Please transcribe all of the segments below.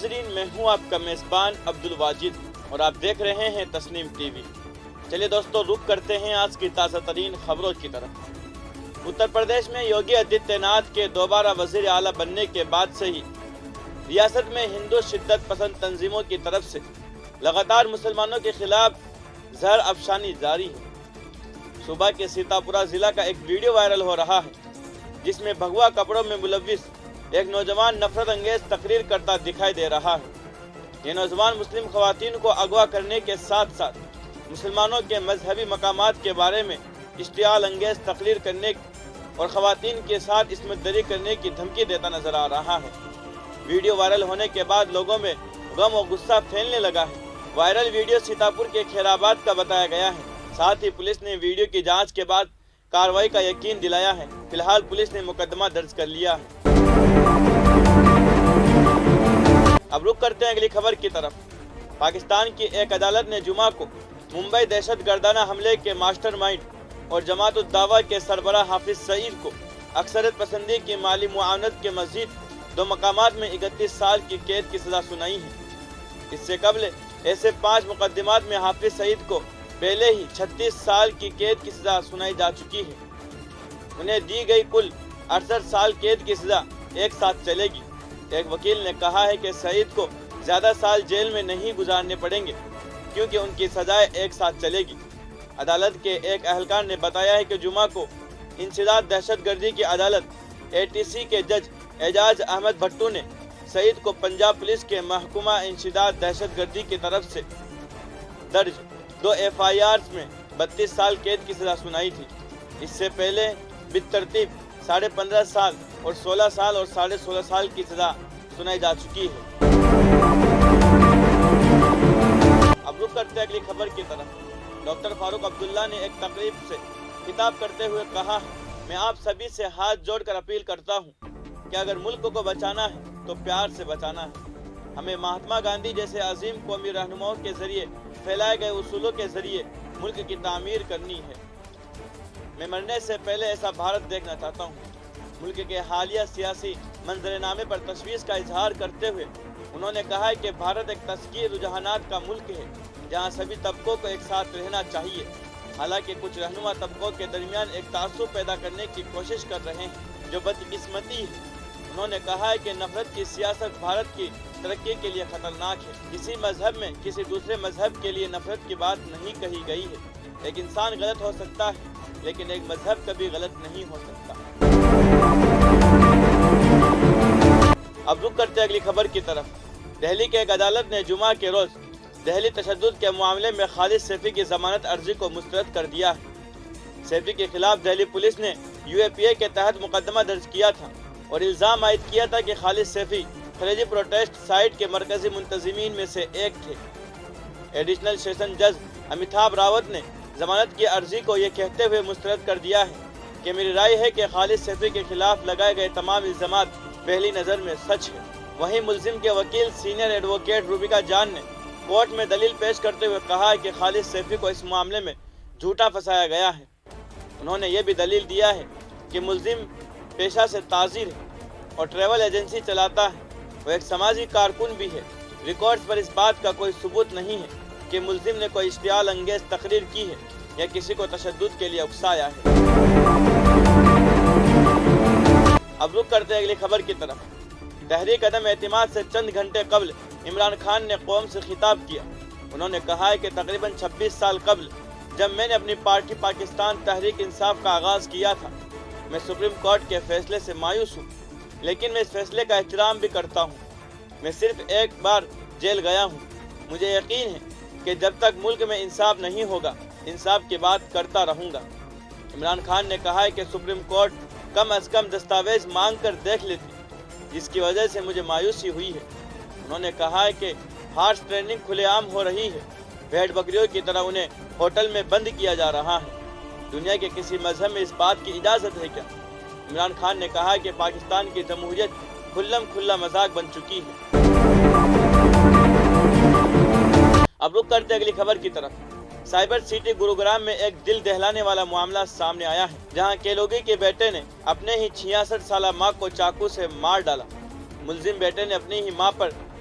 ناظرین، میں ہوں آپ کا میزبان عبدالواجد اور آپ دیکھ رہے ہیں تسنیم ٹی وی۔ چلیے دوستو، رخ کرتے ہیں آج کی تازہ ترین خبروں کی طرف۔ اتر پردیش میں یوگی آدتیہ ناتھ کے دوبارہ وزیر اعلیٰ بننے کے بعد سے ہی ریاست میں ہندو شدت پسند تنظیموں کی طرف سے لگاتار مسلمانوں کے خلاف زہر افشانی جاری ہے۔ صوبہ کے سیتاپورہ ضلع کا ایک ویڈیو وائرل ہو رہا ہے جس میں بھگوا کپڑوں میں ملوث ایک نوجوان نفرت انگیز تقریر کرتا دکھائی دے رہا ہے۔ یہ نوجوان مسلم خواتین کو اغوا کرنے کے ساتھ ساتھ مسلمانوں کے مذہبی مقامات کے بارے میں اشتعال انگیز تقریر کرنے اور خواتین کے ساتھ عصمت دری کرنے کی دھمکی دیتا نظر آ رہا ہے۔ ویڈیو وائرل ہونے کے بعد لوگوں میں غم و غصہ پھیلنے لگا ہے۔ وائرل ویڈیو سیتاپور کے کھیرآباد کا بتایا گیا ہے۔ ساتھ ہی پولیس نے ویڈیو کی جانچ کے بعد کارروائی کا یقین دلایا ہے۔ فی الحال پولیس نے مقدمہ درج کر لیا ہے۔ اب رخ کرتے ہیں اگلی خبر کی طرف۔ پاکستان کی ایک عدالت نے جمعہ کو ممبئی دہشت گردانہ حملے کے ماسٹر مائنڈ اور جماعت الدعوہ کے سربراہ حافظ سعید کو اکثریت پسندی کی مالی معاونت کے مزید 2 مقامات میں 31 سال کی قید کی سزا سنائی ہے۔ اس سے قبل ایسے 5 مقدمات میں حافظ سعید کو پہلے ہی 36 سال کی قید کی سزا سنائی جا چکی ہے۔ انہیں دی گئی کل 68 سال قید کی سزا ایک ساتھ چلے گی۔ ایک وکیل نے کہا ہے کہ سعید کو زیادہ سال جیل میں نہیں گزارنے پڑیں گے کیونکہ ان کی سزائیں ایک ساتھ چلے گی۔ عدالت کے ایک اہلکار نے بتایا ہے کہ جمعہ کو انسداد دہشت گردی کی عدالت ATC کے جج اعجاز احمد بھٹو نے سعید کو پنجاب پولیس کے محکمہ انسداد دہشت گردی کی طرف سے درج 2 FIRs میں 32 سال قید کی سزا سنائی تھی۔ اس سے پہلے بالترتیب 15.5 سال اور 16 سال اور 16.5 سال کی سزا سنائی جا چکی ہے۔ اب رخ کرتے اگلی خبر کی طرف۔ ڈاکٹر فاروق عبداللہ نے ایک تقریب سے خطاب کرتے ہوئے کہا، میں آپ سبھی سے ہاتھ جوڑ کر اپیل کرتا ہوں کہ اگر ملک کو بچانا ہے تو پیار سے بچانا ہے۔ ہمیں مہاتما گاندھی جیسے عظیم قومی رہنماؤں کے ذریعے پھیلائے گئے اصولوں کے ذریعے ملک کی تعمیر کرنی ہے۔ میں مرنے سے پہلے ایسا بھارت دیکھنا چاہتا ہوں۔ ملک کے حالیہ سیاسی منظرنامے پر تشویش کا اظہار کرتے ہوئے انہوں نے کہا کہ بھارت ایک تسخیر رجحانات کا ملک ہے جہاں سبھی طبقوں کو ایک ساتھ رہنا چاہیے۔ حالانکہ کچھ رہنما طبقوں کے درمیان ایک تعصب پیدا کرنے کی کوشش کر رہے ہیں جو بدقسمتی ہے۔ انہوں نے کہا ہے کہ نفرت کی سیاست بھارت کی ترقی کے لیے خطرناک ہے۔ کسی مذہب میں کسی دوسرے مذہب کے لیے نفرت کی بات نہیں کہی گئی ہے۔ ایک انسان غلط ہو سکتا ہے لیکن ایک مذہب کبھی غلط نہیں ہو سکتا۔ اب رخ کرتے اگلی خبر کی طرف۔ دہلی کے ایک عدالت نے جمعہ کے روز دہلی تشدد کے معاملے میں خالد سیفی کی ضمانت عرضی کو مسترد کر دیا ہے۔ سیفی کے خلاف دہلی پولیس نے UAPA کے تحت مقدمہ درج کیا تھا اور الزام عائد کیا تھا کہ خالد سیفی خلیجی پروٹیسٹ سائٹ کے مرکزی منتظمین میں سے ایک تھے۔ ایڈیشنل سیشن جج امیتابھ راوت نے ضمانت کی عرضی کو یہ کہتے ہوئے مسترد کر دیا ہے کہ میری رائے ہے کہ خالد سیفی کے خلاف لگائے گئے تمام الزامات پہلی نظر میں سچ ہے۔ وہیں ملزم کے وکیل سینئر ایڈوکیٹ روبیکا جان نے کورٹ میں دلیل پیش کرتے ہوئے کہا ہے کہ خالد سیفی کو اس معاملے میں جھوٹا پھنسایا گیا ہے۔ انہوں نے یہ بھی دلیل دیا ہے کہ ملزم پیشہ سے تاجر ہے اور ٹریول ایجنسی چلاتا ہے۔ وہ ایک سماجی کارکن بھی ہے۔ ریکارڈز پر اس بات کا کوئی ثبوت نہیں ہے کہ ملزم نے کوئی اشتعال انگیز تقریر کی ہے یا کسی کو تشدد کے لیے اکسایا ہے۔ اب رخ کرتے اگلی خبر کی طرف۔ تحریک عدم اعتماد سے چند گھنٹے قبل عمران خان نے قوم سے خطاب کیا۔ انہوں نے کہا ہے کہ تقریباً 26 سال قبل جب میں نے اپنی پارٹی پاکستان تحریک انصاف کا آغاز کیا تھا، میں سپریم کورٹ کے فیصلے سے مایوس ہوں، لیکن میں اس فیصلے کا احترام بھی کرتا ہوں۔ میں صرف ایک بار جیل گیا ہوں۔ مجھے یقین ہے کہ جب تک ملک میں انصاف نہیں ہوگا، انصاف کی بات کرتا رہوں گا۔ عمران خان نے کہا ہے کہ سپریم کورٹ کم از کم دستاویز مانگ کر دیکھ لیتی، جس کی وجہ سے مجھے مایوسی ہوئی ہے۔ انہوں نے کہا ہے کہ ہارس ٹریننگ کھلے عام ہو رہی ہے، بھیڑ بکریوں کی طرح انہیں ہوٹل میں بند کیا جا رہا ہے۔ دنیا کے کسی مذہب میں اس بات کی اجازت ہے کیا؟ عمران خان نے کہا کہ پاکستان کی جمہوریت کھلم کھلا مذاق بن چکی ہے۔ اب رخ کرتے اگلی خبر کی طرف۔ سائبر سٹی گروگرام میں ایک دل دہلانے والا معاملہ سامنے آیا ہے، جہاں کیلوگی کے بیٹے نے اپنے ہی 66 سالہ ماں کو چاقو سے مار ڈالا۔ ملزم بیٹے نے اپنی ہی ماں پر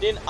3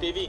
TV,